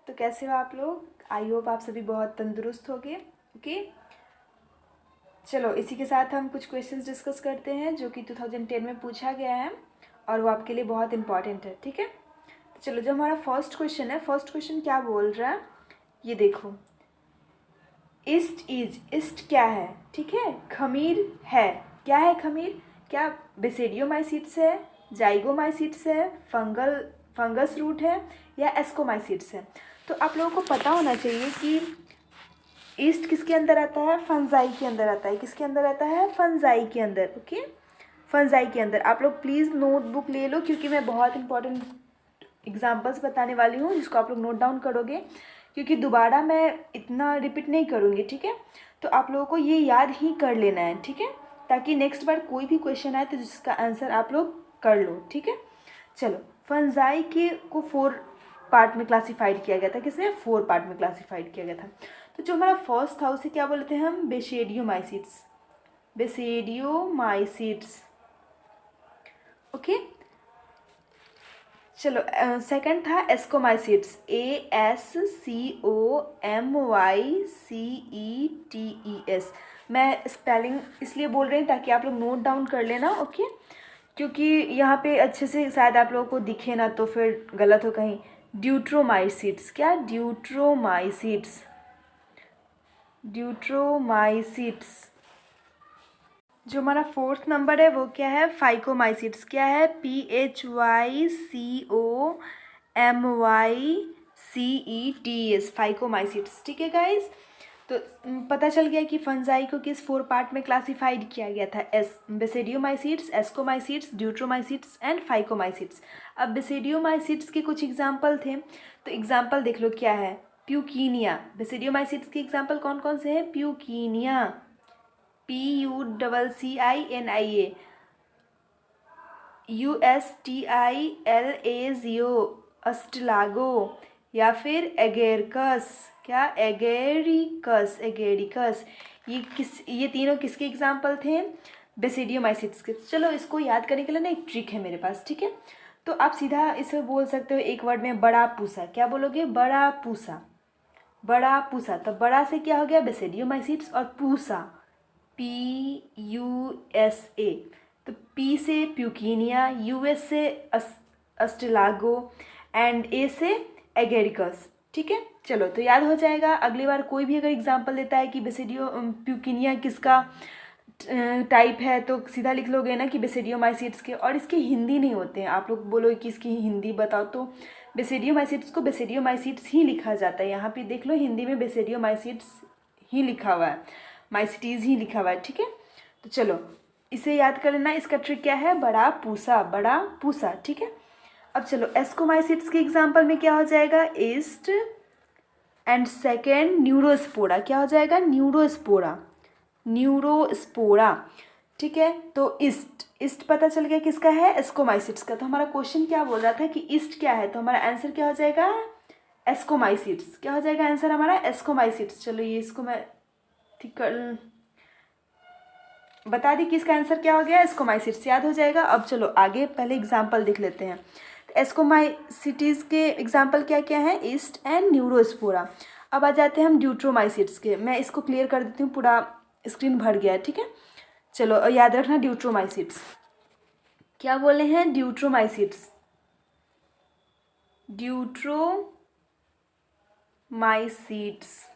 तो कैसे हो आप लोग? आई होप आप सभी बहुत तंदुरुस्त होंगे। ओके, चलो इसी के साथ हम कुछ क्वेश्चंस डिस्कस करते हैं जो कि 2010 में पूछा गया है और वो आपके लिए बहुत इंपॉर्टेंट है। ठीक है, तो चलो जो हमारा फर्स्ट क्वेश्चन है, फर्स्ट क्वेश्चन क्या बोल रहा है ये देखो। ईस्ट क्या है? ठीक है, खमीर है। क्या है खमीर? क्या बेसिडियोमाइसीट्स है, जाइगोमाइसीट्स है, फंगस रूट है या एस्कोमाइसीट्स है? तो आप लोगों को पता होना चाहिए कि ईस्ट किसके अंदर आता है? फंजाई के अंदर आता है। किसके अंदर आता है? फंजाई के अंदर। ओके, फंजाई के अंदर। आप लोग प्लीज़ नोटबुक ले लो क्योंकि मैं बहुत इंपॉर्टेंट एग्जाम्पल्स बताने वाली हूँ जिसको आप लोग नोट डाउन करोगे, क्योंकि दोबारा मैं इतना रिपीट नहीं करूँगी। ठीक है, तो आप लोगों को ये याद ही कर लेना है। ठीक है, ताकि नेक्स्ट बार कोई भी क्वेश्चन आए तो जिसका आंसर आप लोग कर लो। ठीक है, चलो फंजाई के को 4 पार्ट में क्लासीफाइड किया गया था। किसने? 4 पार्ट में क्लासीफाइड किया गया था। तो जो हमारा फर्स्ट था उसे क्या बोलते हैं हम? बेसिडियोमाइसीट्स। बेसिडियोमाइसीट्स। ओके, चलो सेकंड था एस्कोमाइसीट्स। ASCOMYCETES। मैं स्पेलिंग इसलिए बोल रही हूँ ताकि आप लोग नोट डाउन कर लेना। ओके, क्योंकि यहाँ पे अच्छे से शायद आप लोगों को दिखे ना तो फिर गलत हो कहीं। ड्यूट्रोमाइसीट्स। क्या? ड्यूट्रोमाइसीट्स। ड्यूट्रोमाइसीट्स। जो हमारा फोर्थ नंबर है वो क्या है? फाइकोमाइसीट्स। क्या है? PHYCOMYCETES। फाइकोमाइसीट्स। ठीक है गाइज, तो पता चल गया कि फंजाई को किस 4 पार्ट में क्लासिफाइड किया गया था। बेसिडियोमाइसीट्स, एस्कोमाइसीट्स, ड्यूट्रोमाइसीट्स एंड फाइकोमाइसीट्स। अब बेसिडियोमाइसीट्स के कुछ एग्जाम्पल थे, तो एग्जाम्पल देख लो क्या है। प्यूकीनिया। बेसिडियोमाइसीट्स के एग्जाम्पल कौन कौन से हैं? प्यूकीनिया, PUCCINIA, USTILAZO, अस्टलागो, या फिर एगेरकस। क्या? एगेरिकस। एगेरिकस। ये तीनों किसके एग्जाम्पल थे? बेसिडियोमाइसीट्स के। चलो इसको याद करने के लिए ना एक ट्रिक है मेरे पास। ठीक है, तो आप सीधा इसे बोल सकते हो एक वर्ड में, बड़ा पूसा। क्या बोलोगे? बड़ा पूसा। बड़ा पूसा। तो बड़ा से क्या हो गया? बेसिडियोमाइसीट्स, और पूसा PUSA। तो P से प्यूकीनिया, US से अस्टिलागो एंड A से एगेरिकस। ठीक है, चलो तो याद हो जाएगा। अगली बार कोई भी अगर एग्जांपल देता है कि बेसिडियो प्यूकीनिया किसका टाइप है तो सीधा लिख लोगे ना कि बेसिडियोमाइसीट्स के। और इसके हिंदी नहीं होते हैं। आप लोग बोलोगे कि इसकी हिंदी बताओ, तो बेसिडियोमाइसीट्स को बेसिडियोमाइसीट्स ही लिखा जाता है। यहाँ पे देख लो हिंदी में बेसिडियोमाइसीट्स ही लिखा हुआ है, माइसिटीज़ ही लिखा हुआ है। ठीक है, तो चलो इसे याद कर लेना। इसका ट्रिक क्या है? बड़ा पूसा। बड़ा पूसा। ठीक है, अब चलो एस्कोमाइसीट्स के एग्जाम्पल में क्या हो जाएगा? East and second Neurospora. क्या हो जाएगा? न्यूरोस्पोरा। न्यूरोस्पोरा। ठीक है, तो ईस्ट पता चल गया किसका है? एस्कोमाइसीट्स का। तो हमारा क्वेश्चन क्या बोल रहा था कि ईस्ट क्या है, तो हमारा आंसर क्या हो जाएगा? एस्कोमाइसीट्स। क्या हो जाएगा आंसर हमारा? एस्कोमाइसीट्स। चलो ये इसको मैं ठीक कर बता दी कि इसका आंसर क्या हो गया? एस्कोमाइसीट्स। याद हो जाएगा। अब चलो आगे पहले एग्जाम्पल देख लेते हैं। तो एस्कोमाइसीट्स के एग्जाम्पल क्या क्या है? East and Neurospora. अब आ जाते हैं हम ड्यूट्रोमाइसीट्स के। मैं इसको क्लियर कर देती हूँ, पूरा स्क्रीन भर गया है। ठीक है, चलो याद रखना ड्यूट्रोमाइसीट्स। क्या बोले हैं? ड्यूट्रोमाइसीट्स। ड्यूट्रोमाइसीट्स।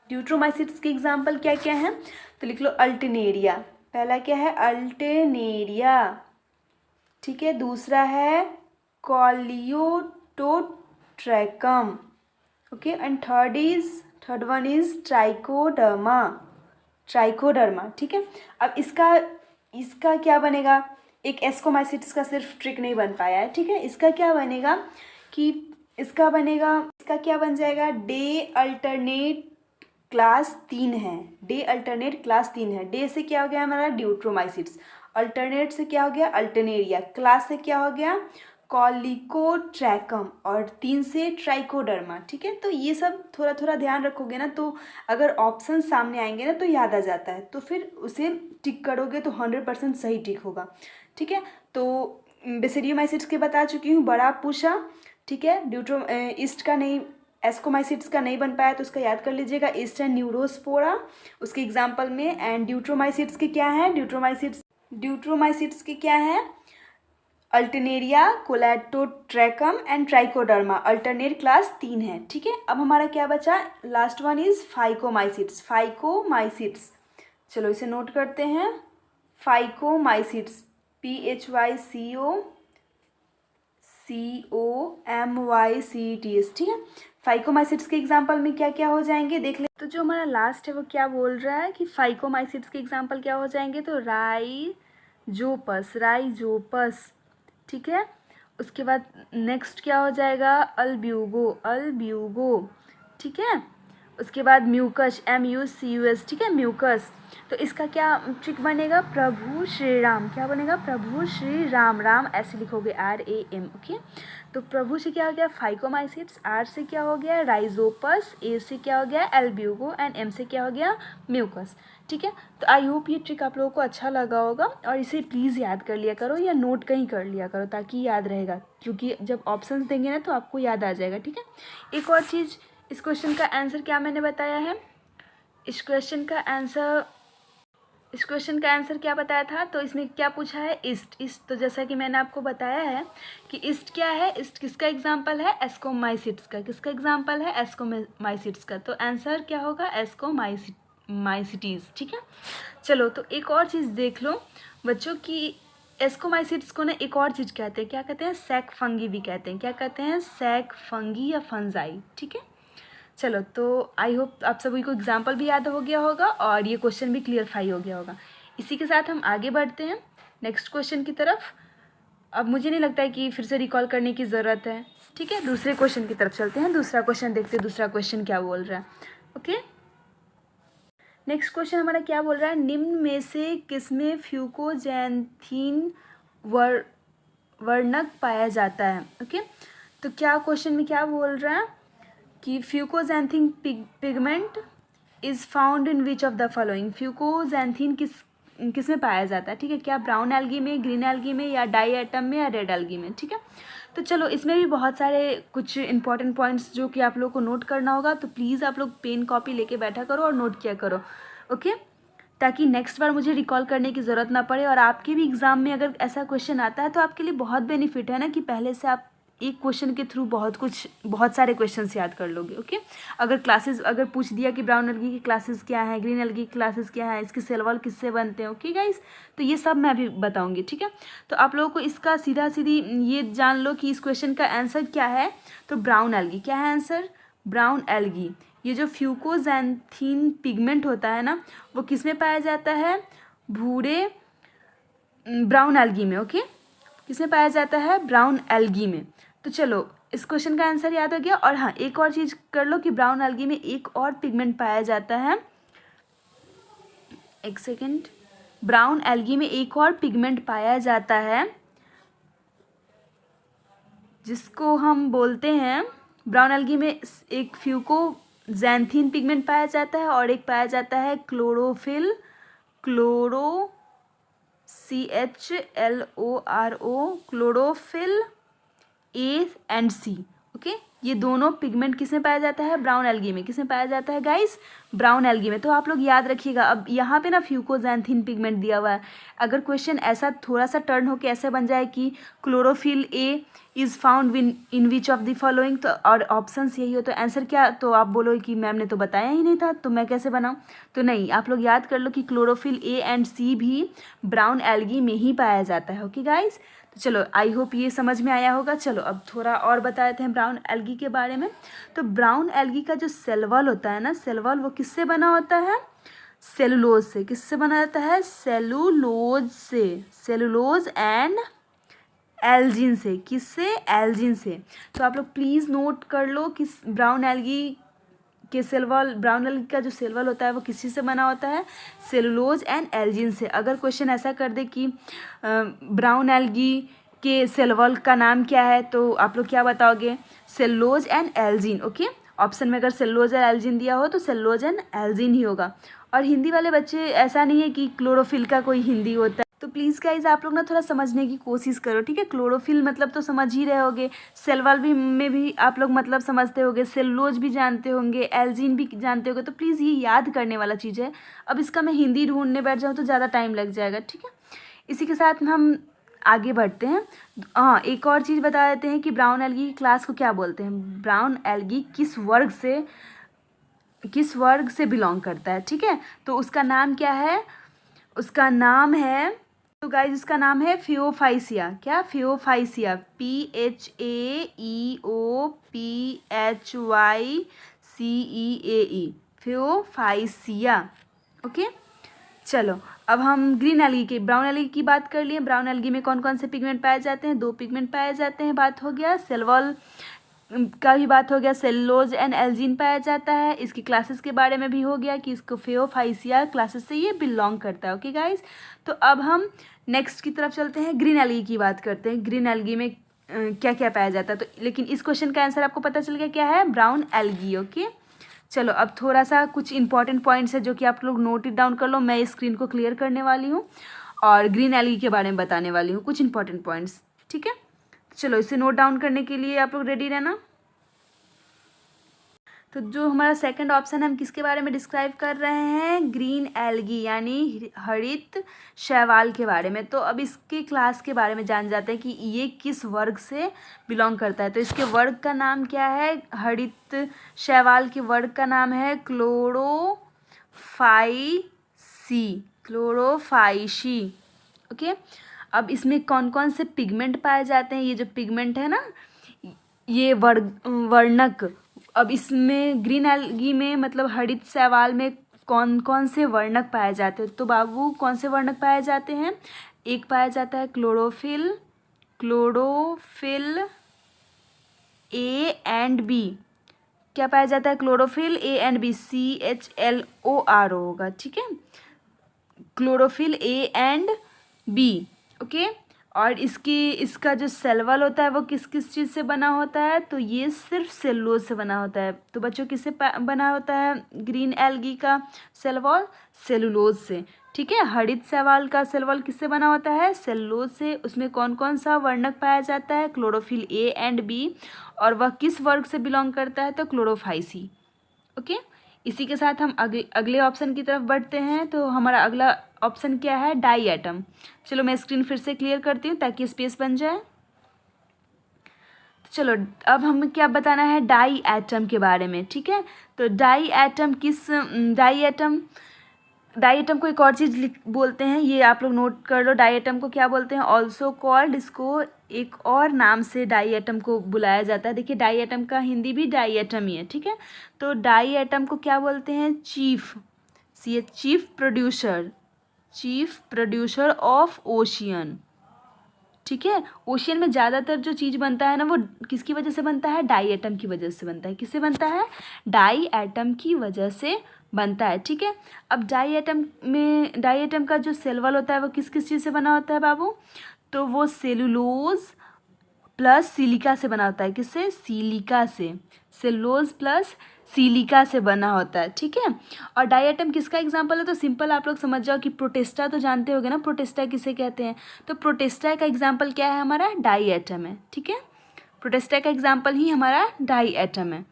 ड्यूट्रोमाइसीट्स के एग्जाम्पल क्या क्या हैं? तो लिख लो अल्टरनेरिया। पहला क्या है? अल्टरनेरिया। ठीक है, दूसरा है Colletotrichum. Okay, and third one is Trichoderma. Trichoderma. ठीक है, अब इसका क्या बनेगा? एक एस्कोमाइसीट्स का सिर्फ ट्रिक नहीं बन पाया है। ठीक है, इसका क्या बनेगा कि इसका क्या बन जाएगा? डे अल्टरनेट क्लास 3 है। डे अल्टरनेट क्लास 3 है। डे से क्या हो गया हमारा? ड्यूट्रोमाइसीट्स। अल्टरनेट से क्या हो गया? अल्टरनेरिया। क्लास से क्या हो गया? कॉलिकोट्रैकम। और 3 से ट्राइकोडर्मा। ठीक है, तो ये सब थोड़ा थोड़ा ध्यान रखोगे ना, तो अगर ऑप्शन सामने आएंगे ना तो याद आ जाता है, तो फिर उसे टिक करोगे तो 100% सही टिक होगा। ठीक है, तो बेसिडियोमाइसीट्स के बता चुकी हूँ, बड़ा पूछा। ठीक है, ईस्ट का नहीं एस्कोमाइसिट्स का नहीं बन पाया तो उसका याद कर लीजिएगा, ईस्टर्न न्यूरोस्पोरा उसके एग्जाम्पल में। एंड ड्यूट्रोमाइसिट्स के क्या है, ड्यूट्रोमाइसिट्स के क्या है, Alternaria, Colletotrichum and Trichoderma. Alternate class 3 है, ठीक है। अब हमारा क्या बचा, लास्ट वन इज फाइकोमाइसिट्स। चलो इसे नोट करते हैं, फाइकोमाइसिट्स, PHYCOMYCETS, ठीक है। फाइकोमाइसिट्स के एग्जाम्पल में क्या क्या हो जाएंगे देख ले। तो जो हमारा लास्ट है वो क्या बोल रहा है कि फाइकोमाइसिट्स के एग्जाम्पल क्या हो जाएंगे, तो राइजोपस, ठीक है। उसके बाद नेक्स्ट क्या हो जाएगा, अल्ब्यूगो, ठीक है। उसके बाद म्यूकस, MUCUS, ठीक है, म्यूकस। तो इसका क्या ट्रिक बनेगा, प्रभु श्री राम। क्या बनेगा, प्रभु श्री राम। राम ऐसे लिखोगे RAM, ओके। तो प्रभु से क्या हो गया, फाइकोमाइसिट्स। R से क्या हो गया, राइजोपस। A से क्या हो गया, एल्ब्यूगो। एंड M से क्या हो गया, म्यूकस, ठीक है। तो आई होप ये ट्रिक आप लोगों को अच्छा लगा होगा, और इसे प्लीज़ याद कर लिया करो या नोट कहीं कर लिया करो ताकि याद रहेगा, क्योंकि जब ऑप्शंस देंगे ना तो आपको याद आ जाएगा, ठीक है। एक और चीज़, इस क्वेश्चन का आंसर क्या मैंने बताया है, इस क्वेश्चन का आंसर क्या बताया था, तो इसमें क्या पूछा है, ईस्ट। तो जैसा कि मैंने आपको बताया है कि ईस्ट क्या है, ईस्ट किसका एग्जाम्पल है, एस्कोमाइसिट्स का। किसका एग्जाम्पल है, एस्कोमाइसिट्स का। तो आंसर क्या होगा, एस्कोमाइसिटीज़, ठीक है। चलो तो एक और चीज़ देख लो बच्चों की, एस्कोमाइसिट्स को ना एक और चीज़ कहते हैं, क्या कहते हैं, सैक फंगी भी कहते हैं। क्या कहते हैं, सैक फंगी या फंजाई, ठीक है। चलो तो आई होप आप सभी को एग्जाम्पल भी याद हो गया होगा और ये क्वेश्चन भी क्लियरफाई हो गया होगा। इसी के साथ हम आगे बढ़ते हैं नेक्स्ट क्वेश्चन की तरफ। अब मुझे नहीं लगता है कि फिर से रिकॉल करने की ज़रूरत है, ठीक है। दूसरे क्वेश्चन की तरफ चलते हैं, दूसरा क्वेश्चन देखते हैं, दूसरा क्वेश्चन क्या बोल रहा है, ओके। नेक्स्ट क्वेश्चन हमारा क्या बोल रहा है, निम्न में से किसमें फ्यूकोजैंथीन वर्णक पाया जाता है, ओके। तो क्या क्वेश्चन में क्या बोल रहा है कि fucoxanthin pigment is found in which of the following. Fucoxanthin किस में पाया जाता है, ठीक है। क्या ब्राउन एल्गी में, ग्रीन एल्गी में, या डाई एटम में, या रेड एल्गी में, ठीक है। तो चलो इसमें भी बहुत सारे कुछ इंपॉर्टेंट पॉइंट्स जो कि आप लोग को नोट करना होगा, तो प्लीज़ आप लोग पेन कॉपी लेके बैठा करो और नोट किया करो, ओके, ताकि नेक्स्ट बार मुझे रिकॉल करने की ज़रूरत ना पड़े। और आपके भी एग्ज़ाम में अगर ऐसा क्वेश्चन आता है तो आपके लिए बहुत बेनिफिट है ना कि पहले से आप एक क्वेश्चन के थ्रू बहुत सारे क्वेश्चंस याद कर लोगे, ओके। अगर पूछ दिया कि ब्राउन एल्गी की क्लासेस क्या है, ग्रीन एल्गी की क्लासेस क्या है, इसके सेल वॉल किससे बनते हैं, ओके गाइस, तो ये सब मैं अभी बताऊंगी, ठीक है। तो आप लोगों को इसका सीधी ये जान लो कि इस क्वेश्चन का आंसर क्या है। तो ब्राउन एल्गी, क्या है आंसर, ब्राउन एल्गी। ये जो फ्यूकोजैंथीन पिगमेंट होता है ना, वो किस में पाया जाता है, भूरे ब्राउन एल्गी में, ओके। किस में पाया जाता है, ब्राउन एल्गी में। तो चलो इस क्वेश्चन का आंसर याद हो गया। और हाँ, एक और चीज़ कर लो कि ब्राउन एल्गी में एक और पिगमेंट पाया जाता है, एक सेकेंड, ब्राउन एल्गी में एक और पिगमेंट पाया जाता है जिसको हम बोलते हैं, ब्राउन एल्गी में एक फ्यूकोजैंथीन पिगमेंट पाया जाता है और एक पाया जाता है CHLORO, chlorophyll A and C, okay. ये दोनों पिगमेंट किस में पाया जाता है, ब्राउन एल्गी में। किस में पाया जाता है गाइस, ब्राउन एल्गी में। तो आप लोग याद रखिएगा। अब यहाँ पे ना फ्यूकोजैंथीन पिगमेंट दिया हुआ है, अगर क्वेश्चन ऐसा थोड़ा सा टर्न होके ऐसे बन जाए कि chlorophyll A is found in which of the following, तो और ऑप्शंस यही हो, तो आंसर क्या, तो आप बोलो कि मैम ने तो बताया ही नहीं था तो मैं कैसे बनाऊँ। तो नहीं, आप लोग याद कर लो कि क्लोरोफिल A एंड C भी ब्राउन एल्गी में ही पाया जाता है, ओके गाइस। तो चलो आई होप ये समझ में आया होगा। चलो अब थोड़ा और बता देते हैं ब्राउन एल्गी के बारे में। तो ब्राउन एल्गी का जो सेल वॉल होता है ना, सेल वॉल वो किससे बना होता है, सेलुलोज से। किससे बना जाता है, सेलुलोज से, सेलुलोज एंड एल्जिन से। किससे, एल्जिन से। तो आप लोग प्लीज़ नोट कर लो कि ब्राउन एल्गी के सेल वॉल, ब्राउन एल्गी का जो सेल वॉल होता है वो किस चीज़ से बना होता है, सेलुलोज एंड एल्जिन से। अगर क्वेश्चन ऐसा कर दे कि ब्राउन एल्गी के सेल वॉल का नाम क्या है, तो आप लोग क्या बताओगे, cellulose and Elgin, okay. Option में अगर सेलुलोज एंड एल्जिन दिया हो तो सेलुलोज एंड एल्जिन ही होगा। और हिंदी वाले बच्चे, ऐसा नहीं है कि क्लोरोफिल का कोई हिंदी होता है, तो प्लीज़ गाइज आप लोग ना थोड़ा समझने की कोशिश करो, ठीक है। क्लोरोफिल मतलब तो समझ ही रहे होगे, सेलवाल भी में भी आप लोग मतलब समझते होंगे, सेलुलोज भी जानते होंगे, एल्जीन भी जानते होंगे, तो प्लीज़ ये याद करने वाला चीज़ है। अब इसका मैं हिंदी ढूंढने बैठ जाऊँ तो ज़्यादा टाइम लग जाएगा, ठीक है। इसी के साथ हम आगे बढ़ते हैं। हाँ, एक और चीज़ बता देते हैं कि ब्राउन एल्गी की क्लास को क्या बोलते हैं। ब्राउन एल्गी किस वर्ग से बिलोंग करता है, ठीक है। तो उसका नाम क्या है, उसका नाम है, तो गाइज उसका नाम है फियोफाइसिया। क्या, फियोफाइसिया, PHAEOPHYCEAE, फियोफाइसिया। ओके, चलो अब हम ग्रीन एल्गी की, ब्राउन एल्गी की बात कर लिए। ब्राउन एल्गी में कौन कौन से पिगमेंट पाए जाते हैं, 2 पिगमेंट पाए जाते हैं, बात हो गया। सेलवॉल का भी बात हो गया, सेलुलोज एंड एल्जीन पाया जाता है। इसकी क्लासेस के बारे में भी हो गया कि इसको फियोफाइसिया क्लासेस से ये बिलोंग करता है। ओके गाइज, तो अब हम नेक्स्ट की तरफ चलते हैं, ग्रीन एल्गी की बात करते हैं। ग्रीन एल्गी में क्या क्या पाया जाता है, तो लेकिन इस क्वेश्चन का आंसर आपको पता चल गया क्या है, ब्राउन एल्गी। ओके, चलो अब थोड़ा सा कुछ इंपॉर्टेंट पॉइंट्स है जो कि आप लोग नोट इट डाउन कर लो। मैं स्क्रीन को क्लियर करने वाली हूँ और ग्रीन एल्गी के बारे में बताने वाली हूँ कुछ इंपॉर्टेंट पॉइंट्स, ठीक है। चलो इसे नोट डाउन करने के लिए आप लोग रेडी रहना। तो जो हमारा सेकंड ऑप्शन है, हम किसके बारे में डिस्क्राइब कर रहे हैं, ग्रीन एल्गी यानी हरित शैवाल के बारे में। तो अब इसके क्लास के बारे में जान जाते हैं कि ये किस वर्ग से बिलोंग करता है। तो इसके वर्ग का नाम क्या है, हरित शैवाल के वर्ग का नाम है क्लोरोफाइसी। ओके, अब इसमें कौन कौन से पिगमेंट पाए जाते हैं, ये जो पिगमेंट है ना, ये वर्णक। अब इसमें ग्रीन एल्गी में मतलब हरित शैवाल में कौन कौन से वर्णक पाए जाते हैं, तो बाबू कौन से वर्णक पाए जाते हैं, एक पाया जाता है क्लोरोफिल ए एंड बी। क्या पाया जाता है, chlorophyll A and B, CHLOR होगा, ठीक है, chlorophyll A and B. Okay, और इसका जो सेलवल होता है वो किस किस चीज़ से बना होता है, तो ये सिर्फ सेलुलोज से बना होता है। तो बच्चों किससे बना होता है ग्रीन एल्गी का सेलवल, सेलुलोज से, ठीक है। हरित शैवाल का सेलवल किससे बना होता है, सेलुलोज से। उसमें कौन कौन सा वर्णक पाया जाता है, क्लोरोफिल ए एंड बी, और वह किस वर्ग से बिलोंग करता है, तो क्लोरोफाइसी। ओके, इसी के साथ हम अगले ऑप्शन की तरफ बढ़ते हैं। तो हमारा अगला ऑप्शन क्या है, डाई एटम। चलो मैं स्क्रीन फिर से क्लियर करती हूँ ताकि स्पेस बन जाए। तो चलो अब हमें क्या बताना है, डाई एटम के बारे में, ठीक है। तो डाई एटम को एक और चीज़ बोलते हैं, ये आप लोग नोट कर लो। डाई एटम को क्या बोलते हैं, ऑल्सो कॉल्ड, इसको एक और नाम से डाई एटम को बुलाया जाता है। देखिए डाई एटम का हिंदी भी डाई एटम ही है, ठीक है। तो डाई एटम को क्या बोलते हैं, चीफ प्रोड्यूसर ऑफ ओशियन, ठीक है। ओशियन में ज़्यादातर जो चीज़ बनता है ना वो किसकी वजह से बनता है, डाई एटम की वजह से बनता है। किससे बनता है, डाई एटम की वजह से बनता है, ठीक है। अब डाई एटम का जो सेलवल होता है वो किस किस चीज़ से बना होता है बाबू, तो वो सेलुलोज प्लस सिलिका से बना होता है। किससे, सिलिका से, सेलुलोज प्लस सिलिका से बना होता है, ठीक है। और डाई एटम किसका एग्जाम्पल है, तो सिंपल आप लोग समझ जाओ कि प्रोटेस्टा तो जानते होगे ना, प्रोटेस्टा किसे कहते हैं। तो प्रोटेस्टा का एग्जाम्पल क्या है, हमारा डाई एटम है, ठीक है। प्रोटेस्टा का एग्जाम्पल ही हमारा डाई एटम है।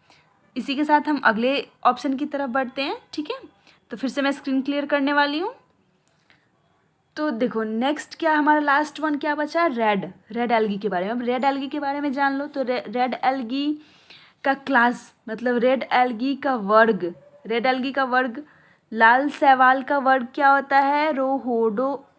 इसी के साथ हम अगले ऑप्शन की तरफ बढ़ते हैं, ठीक है। तो फिर से मैं स्क्रीन क्लियर करने वाली हूँ। तो देखो नेक्स्ट क्या हमारा लास्ट वन क्या बचा, रेड एल्गी के बारे में। अब रेड एल्गी के बारे में जान लो। तो रेड एल्गी का क्लास मतलब रेड एल्गी का वर्ग, लाल शैवाल का वर्ग क्या होता है, रोहोडोफाइसी।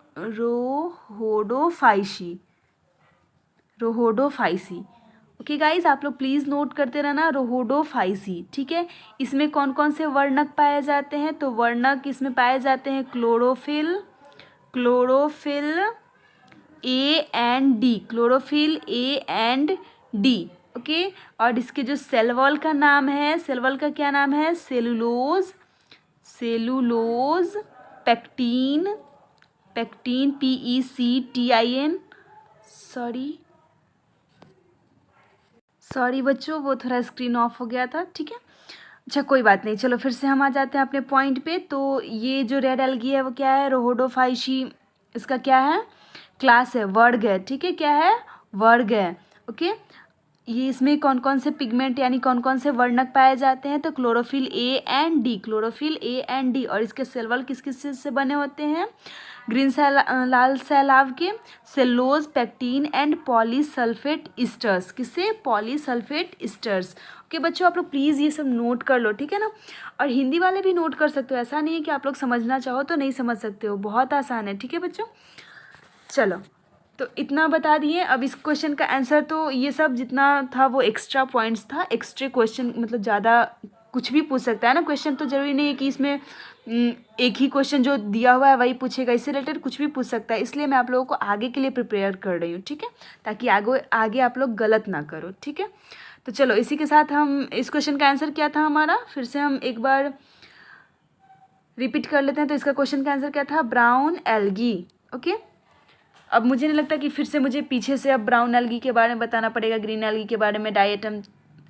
ओके गाइज, आप लोग प्लीज़ नोट करते रहना, रोहोडोफाइसी, ठीक है। इसमें कौन कौन से वर्णक पाए जाते हैं, तो वर्णक इसमें पाए जाते हैं chlorophyll A and D, okay. और इसके जो सेलवॉल का क्या नाम है, सेलुलोज पेक्टीन PECTIN। सॉरी बच्चों, वो थोड़ा स्क्रीन ऑफ हो गया था, ठीक है। अच्छा कोई बात नहीं, चलो फिर से हम आ जाते हैं अपने पॉइंट पे। तो ये जो रेड एल्गी है वो क्या है, रोहोडोफाइसी इसका क्या है, क्लास है, वर्ग है, ठीक है, क्या है, वर्ग है। ओके, ये इसमें कौन कौन से पिगमेंट यानी कौन कौन से वर्णक पाए जाते हैं, तो chlorophyll A and D, chlorophyll A and D. और इसके सेल वॉल किस किस चीज़ से बने होते हैं, ग्रीन लाल सैलाव के, सेलोज, पैक्टीन एंड पॉलीसल्फेट ईस्टर्स, किससे, पॉलीसल्फेट ईस्टर्स। ओके बच्चों, आप लोग प्लीज़ ये सब नोट कर लो, ठीक है ना। और हिंदी वाले भी नोट कर सकते हो, ऐसा नहीं है कि आप लोग समझना चाहो तो नहीं समझ सकते हो, बहुत आसान है, ठीक है बच्चों। चलो, तो इतना बता दिए। अब इस क्वेश्चन का आंसर, तो ये सब जितना था वो एक्स्ट्रा पॉइंट्स था, एक्स्ट्रा क्वेश्चन, मतलब ज़्यादा कुछ भी पूछ सकता है ना क्वेश्चन, तो ज़रूरी नहीं है कि इसमें एक ही क्वेश्चन जो दिया हुआ है वही पूछेगा, इससे रिलेटेड कुछ भी पूछ सकता है। इसलिए मैं आप लोगों को आगे के लिए प्रिपेयर कर रही हूँ, ठीक है, ताकि आगे आप लोग गलत ना करो, ठीक है। तो चलो, इसी के साथ हम इस क्वेश्चन का आंसर क्या था हमारा, फिर से हम एक बार रिपीट कर लेते हैं। तो इसका क्वेश्चन का आंसर क्या था, ब्राउन एल्गी। ओके, अब मुझे नहीं लगता कि फिर से मुझे पीछे से अब ब्राउन एल्गी के बारे में बताना पड़ेगा, ग्रीन एल्गी के बारे में, डाइएटम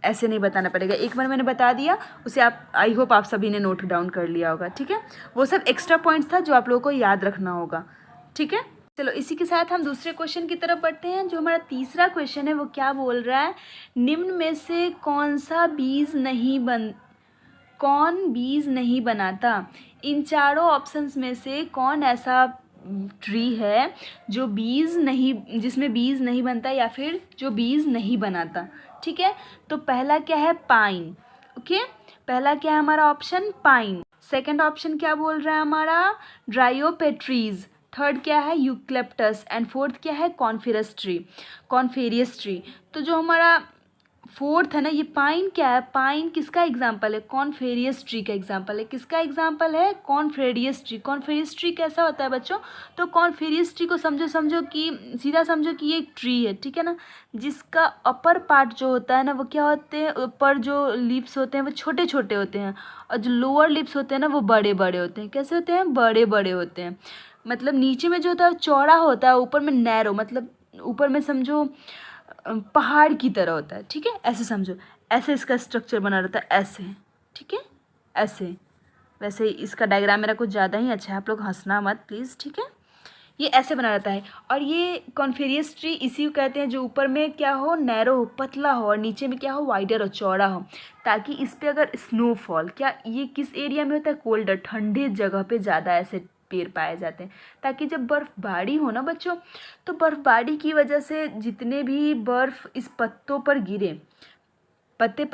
ऐसे नहीं बताना पड़ेगा, एक बार मैंने बता दिया, उसे आप, आई होप आप सभी ने नोट डाउन कर लिया होगा, ठीक है। वो सब एक्स्ट्रा पॉइंट्स था जो आप लोगों को याद रखना होगा, ठीक है। चलो, इसी के साथ हम दूसरे क्वेश्चन की तरफ बढ़ते हैं। जो हमारा तीसरा क्वेश्चन है वो क्या बोल रहा है, निम्न में से कौन बीज नहीं बनाता, इन चारों ऑप्शंस में से कौन ऐसा ट्री है जो जिसमें बीज नहीं बनता या फिर जो बीज नहीं बनाता, ठीक है। तो पहला क्या है, पाइन। ओके, पहला क्या है हमारा ऑप्शन, पाइन। सेकंड ऑप्शन क्या बोल रहा है हमारा, ड्रायोपेट्रीज। थर्ड क्या है, यूक्लिप्टस। एंड फोर्थ क्या है, कॉन्फेरियस ट्री। तो जो हमारा फोर्थ है ना, ये पाइन क्या है, पाइन किसका एग्जाम्पल है, कॉन्फेरियस ट्री का एग्जाम्पल है। किसका एग्जाम्पल है, कॉन्फेरियस ट्री। कॉन्फेरियस ट्री कैसा होता है बच्चों, तो कॉन्फेरियस ट्री को समझो कि सीधा समझो कि ये एक ट्री है, ठीक है ना, जिसका अपर पार्ट जो होता है ना वो क्या होते हैं, ऊपर जो लीव्स होते हैं वो छोटे छोटे होते हैं, और जो लोअर लीव्स होते हैं ना वो बड़े बड़े होते हैं। कैसे होते हैं, बड़े बड़े होते हैं। मतलब नीचे में जो होता है चौड़ा होता है, ऊपर में नैरो, मतलब ऊपर में समझो पहाड़ की तरह होता है, ठीक है, ऐसे समझो, ऐसे इसका स्ट्रक्चर बना रहता है, ऐसे, ठीक है, ऐसे। वैसे इसका डायग्राम मेरा कुछ ज़्यादा ही अच्छा है, आप लोग हंसना मत प्लीज़, ठीक है। ये ऐसे बना रहता है, और ये कॉन्फेरियस ट्री इसी को कहते हैं जो ऊपर में क्या हो, नैरो हो, पतला हो, और नीचे में क्या हो, वाइडर हो, चौड़ा हो, ताकि इस पर अगर स्नोफॉल, क्या ये किस एरिया में होता है, कोल्डर, ठंडे जगह पे ज़्यादा ऐसे पेड़ पाए जाते हैं, ताकि जब बर्फ़बारी हो ना बच्चों, तो बर्फ़बारी की वजह से जितने भी बर्फ़ इस पत्ते पर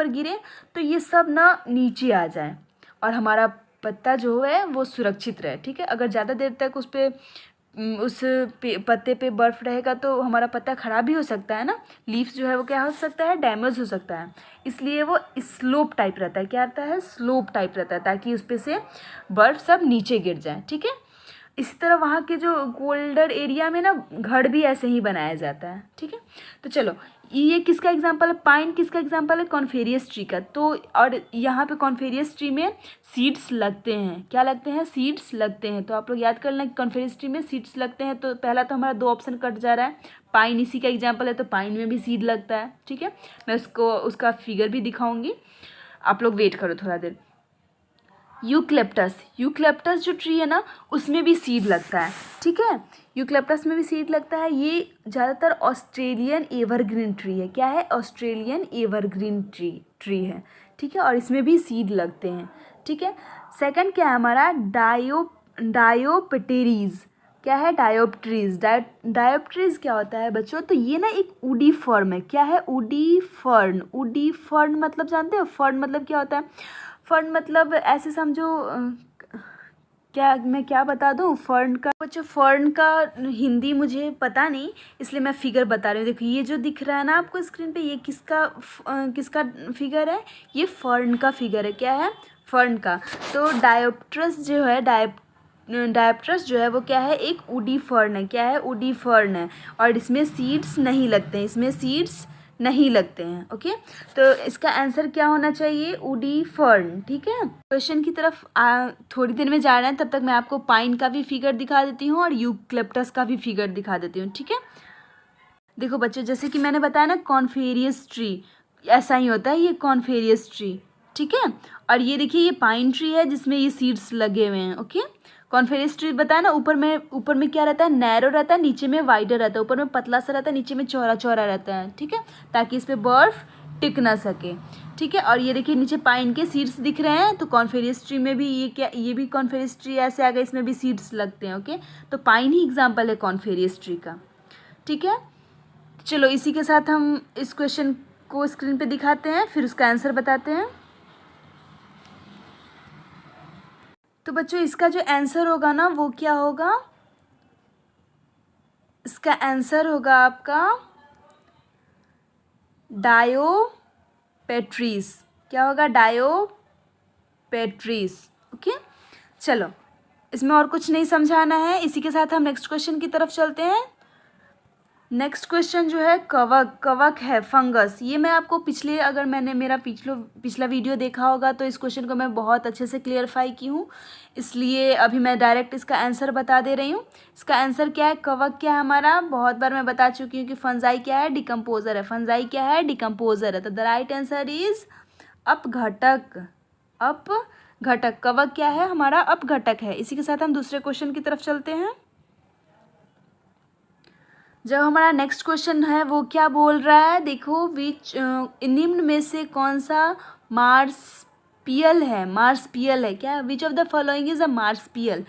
गिरे तो ये सब ना नीचे आ जाए, और हमारा पत्ता जो है वो सुरक्षित रहे, ठीक है। अगर ज़्यादा देर तक पत्ते पे बर्फ़ रहेगा तो हमारा पत्ता ख़राब भी हो सकता है ना, लीव्स जो है वो क्या हो सकता है, डैमेज हो सकता है। इसलिए वो स्लोप टाइप रहता है, क्या रहता है, स्लोप टाइप रहता है, ताकि उस पर से बर्फ़ सब नीचे गिर जाए, ठीक है। इसी तरह वहाँ के जो कोल्डर एरिया में ना घर भी ऐसे ही बनाया जाता है, ठीक है। तो चलो, ये किसका एग्जांपल है, पाइन किसका एग्जांपल है, कॉन्फेरियस ट्री का। तो और यहाँ पे कॉन्फेरियस ट्री में सीड्स लगते हैं, क्या लगते हैं, सीड्स लगते हैं। तो आप लोग याद कर लें कि कॉन्फेरियस ट्री में सीड्स लगते हैं। तो पहला तो हमारा 2 ऑप्शन कट जा रहा है, पाइन इसी का एग्जाम्पल है, तो पाइन में भी सीड लगता है, ठीक है। मैं उसका फिगर भी दिखाऊँगी, आप लोग वेट करो थोड़ा देर। यूक्लिप्टस जो ट्री है ना उसमें भी सीड लगता है, ठीक है, यूक्लिप्टस में भी सीड लगता है। ये ज़्यादातर ऑस्ट्रेलियन एवरग्रीन ट्री है, क्या है, ऑस्ट्रेलियन एवरग्रीन ट्री है, ठीक है, और इसमें भी सीड लगते हैं, ठीक है। सेकंड क्या है हमारा, डायोप्टेरीज, क्या है, डायोप्टेरीज क्या होता है बच्चों, तो ये ना एक वुडी फर्न है, क्या है, वुडी फर्न मतलब जानते हो, फर्न मतलब क्या होता है, फर्न मतलब ऐसे समझो, क्या बता दूँ फर्न का, बच्चों फर्न का हिंदी मुझे पता नहीं, इसलिए मैं फिगर बता रही हूँ। देखो ये जो दिख रहा है ना आपको स्क्रीन पे, ये किसका फिगर है, ये फर्न का फिगर है, क्या है, फर्न का। तो डायोप्टेरस जो है वो क्या है, एक वुडी फर्न है, क्या है, वुडी फर्न है, और इसमें सीड्स नहीं लगते हैं, ओके। तो इसका आंसर क्या होना चाहिए, वुडी फर्न, ठीक है। क्वेश्चन की तरफ थोड़ी देर में जा रहे हैं, तब तक मैं आपको पाइन का भी फिगर दिखा देती हूँ और यूक्लिप्टस का भी फिगर दिखा देती हूँ, ठीक है। देखो बच्चों, जैसे कि मैंने बताया ना, कॉन्फेरियस ट्री ऐसा ही होता है, ये कॉन्फेरियस ट्री, ठीक है। और ये देखिए, ये पाइन ट्री है जिसमें ये सीड्स लगे हुए हैं, ओके। कॉन्फेरिस ट्री बताया ना, ऊपर में क्या रहता है, नैरो रहता है, नीचे में वाइडर रहता है, ऊपर में पतला सा रहता है, नीचे में चौड़ा चौड़ा रहता है, ठीक है, ताकि इस पर बर्फ टिक ना सके, ठीक है। और ये देखिए नीचे पाइन के सीड्स दिख रहे हैं, तो कॉन्फेरिस ट्री में भी ये भी कॉन्फेरिस ट्री ऐसे आ गए, इसमें भी सीड्स लगते हैं, ओके। तो पाइन ही एग्जाम्पल है कॉन्फेरिस ट्री का, ठीक है। चलो इसी के साथ हम इस क्वेश्चन को स्क्रीन पे दिखाते हैं, फिर उसका आंसर बताते हैं। तो बच्चों इसका जो आंसर होगा ना वो क्या होगा, इसका आंसर होगा आपका डायोपेट्रीज। क्या होगा, डायोपेट्रीज, ओके। चलो इसमें और कुछ नहीं समझाना है, इसी के साथ हम नेक्स्ट क्वेश्चन की तरफ चलते हैं। नेक्स्ट क्वेश्चन जो है कवक है, फंगस। ये मैं आपको अगर मैंने मेरा पिछला वीडियो देखा होगा तो इस क्वेश्चन को मैं बहुत अच्छे से क्लियरफाई की हूँ, इसलिए अभी मैं डायरेक्ट इसका आंसर बता दे रही हूँ। इसका आंसर क्या है, कवक क्या है हमारा, बहुत बार मैं बता चुकी हूँ कि फंजाई क्या है, डिकम्पोजर है। फंजाई क्या है, डिकम्पोजर है। तो द राइट आंसर इज अपघटक। अपघटक, कवक क्या है हमारा, अपघटक है। इसी के साथ हम दूसरे क्वेश्चन की तरफ चलते हैं। जब हमारा नेक्स्ट क्वेश्चन है वो क्या बोल रहा है, देखो निम्न में से कौन सा मार्सपियल है क्या, which of the following is a marsupial.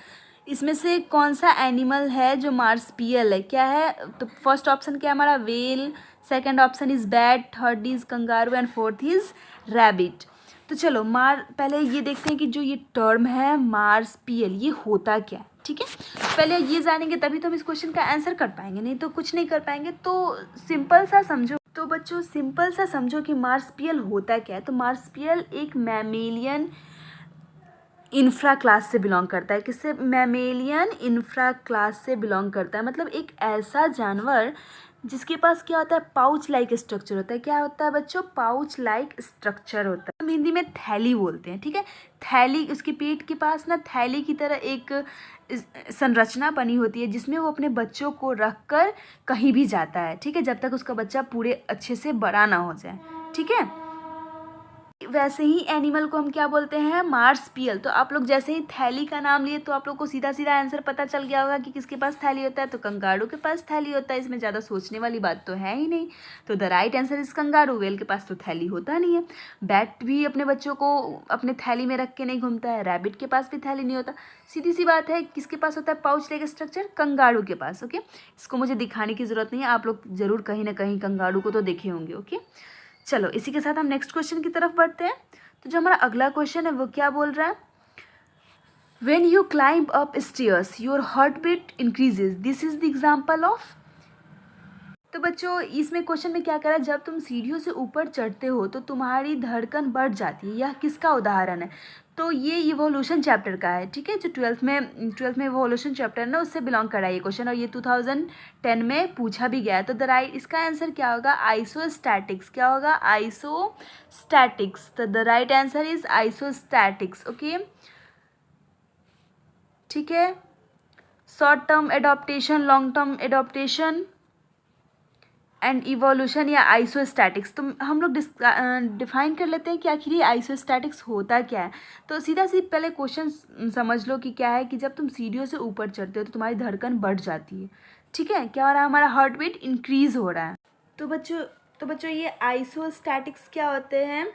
इसमें से कौन सा एनिमल है जो मार्सपियल है, क्या है। तो फर्स्ट ऑप्शन क्या है हमारा, well, second option is bat, third is kangaroo and fourth is rabbit. तो चलो पहले ये देखते हैं कि जो ये टर्म है मार्सपियल ये होता क्या है, ठीक है। पहले ये जानेंगे तभी तो हम इस क्वेश्चन का आंसर कर पाएंगे, नहीं तो कुछ नहीं कर पाएंगे। तो सिंपल सा समझो, तो बच्चों सिंपल सा समझो कि मार्सपियल होता क्या है। तो मार्सपियल एक मैमेलियन इंफ्रा क्लास से बिलोंग करता है। किससे, मैमेलियन इंफ्रा क्लास से बिलोंग करता है। मतलब एक ऐसा जानवर जिसके पास क्या होता है, पाउच लाइक स्ट्रक्चर होता है। क्या होता है बच्चों, पाउच लाइक स्ट्रक्चर होता है। हम हिंदी में थैली बोलते हैं, ठीक है। थैली, उसके पेट के पास ना थैली की तरह एक संरचना बनी होती है जिसमें वो अपने बच्चों को रख कर कहीं भी जाता है, ठीक है, जब तक उसका बच्चा पूरे अच्छे से बड़ा ना हो जाए, ठीक है। वैसे ही एनिमल को हम क्या बोलते हैं, मार्सपियल। तो आप लोग जैसे ही थैली का नाम लिए तो आप लोग को सीधा सीधा आंसर पता चल गया होगा कि किसके पास थैली होता है। तो कंगारू के पास थैली होता है, इसमें ज़्यादा सोचने वाली बात तो है ही नहीं। तो the right answer is kangaroo. Well के पास तो थैली होता नहीं है। बैट भी अपने बच्चों को अपने थैली में रख के नहीं घूमता है। रैबिट के पास भी थैली नहीं होता। सीधी सी बात है, किसके पास होता है पाउच लाइक स्ट्रक्चर, कंगारू के पास, ओके। इसको मुझे दिखाने की ज़रूरत नहीं है, आप लोग ज़रूर कहीं ना कहीं कंगारू को तो देखे होंगे, ओके। चलो इसी के साथ हम नेक्स्ट क्वेश्चन की तरफ बढ़ते हैं। तो जो हमारा अगला क्वेश्चन है वो क्या बोल रहा है, When you climb up stairs, your heartbeat increases. This is the example of। तो बच्चों इसमें क्वेश्चन में क्या कह रहा है, जब तुम सीढ़ियों से ऊपर चढ़ते हो तो तुम्हारी धड़कन बढ़ जाती है। यह किसका उदाहरण है। तो ये इवोल्यूशन चैप्टर का है, ठीक है, जो ट्वेल्थ में इवोल्यूशन चैप्टर है ना उससे बिलोंग कर रहा है ये क्वेश्चन, और ये 2010 में पूछा भी गया है। तो द राइट इसका आंसर क्या होगा, आइसोस्टैटिक्स। क्या होगा, आइसोस्टैटिक्स। तो the right answer is isostatics, okay, ठीक है। Short term adaptation, long term adaptation and evolution या आइसोस्टैटिक्स। तो हम लोग डिफाइन कर लेते हैं कि आखिर ये आइसोस्टैटिक्स होता क्या है। तो सीधा पहले क्वेश्चन समझ लो कि क्या है, कि जब तुम सीढ़ियों से ऊपर चढ़ते हो तो तुम्हारी धड़कन बढ़ जाती है, ठीक है। क्या हो रहा है, हमारा हार्ट बीट इंक्रीज हो रहा है। तो बच्चों ये आइसोस्टैटिक्स क्या होते हैं,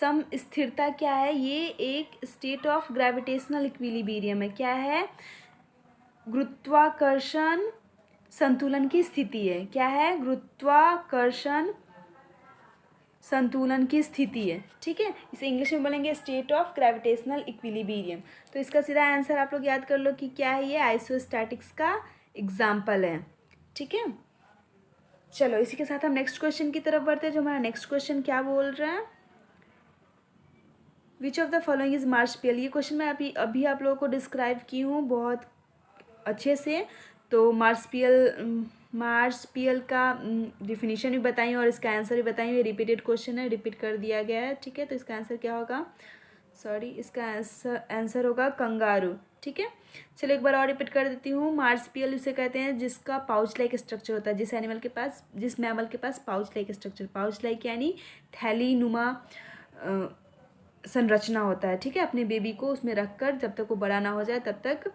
सम स्थिरता क्या है, ये एक स्टेट ऑफ ग्रेविटेशनल इक्विलिब्रियम है। क्या है, गुरुत्वाकर्षण संतुलन की स्थिति है। क्या है, गुरुत्वाकर्षण संतुलन की स्थिति है, ठीक है। इसे इंग्लिश में बोलेंगे स्टेट ऑफ ग्रेविटेशनल इक्विलिब्रियम। तो इसका सीधा आंसर आप लोग याद कर लो कि क्या है, ये आइसोस्टैटिक्स का एग्जाम्पल है, ठीक है। चलो इसी के साथ हम नेक्स्ट क्वेश्चन की तरफ बढ़ते हैं। जो हमारा नेक्स्ट क्वेश्चन क्या बोल रहा है, which of the following is marsupial. ये क्वेश्चन मैं अभी आप लोगों को डिस्क्राइब की हूँ बहुत अच्छे से। तो मार्सपियल का डिफिनीशन भी बताई और इसका आंसर भी बताई। ये रिपीटेड क्वेश्चन है, रिपीट कर दिया गया है, ठीक है। तो इसका आंसर क्या होगा, इसका आंसर होगा कंगारू, ठीक है। चलो एक बार और रिपीट कर देती हूँ। मार्सपियल उसे कहते हैं जिसका पाउच लाइक स्ट्रक्चर होता है, जिस मैमल के पास pouch like structure, pouch like यानी थैली नुमा संरचना होता है, ठीक है। अपने बेबी को उसमें रखकर जब तक वो बड़ा ना हो जाए तब तक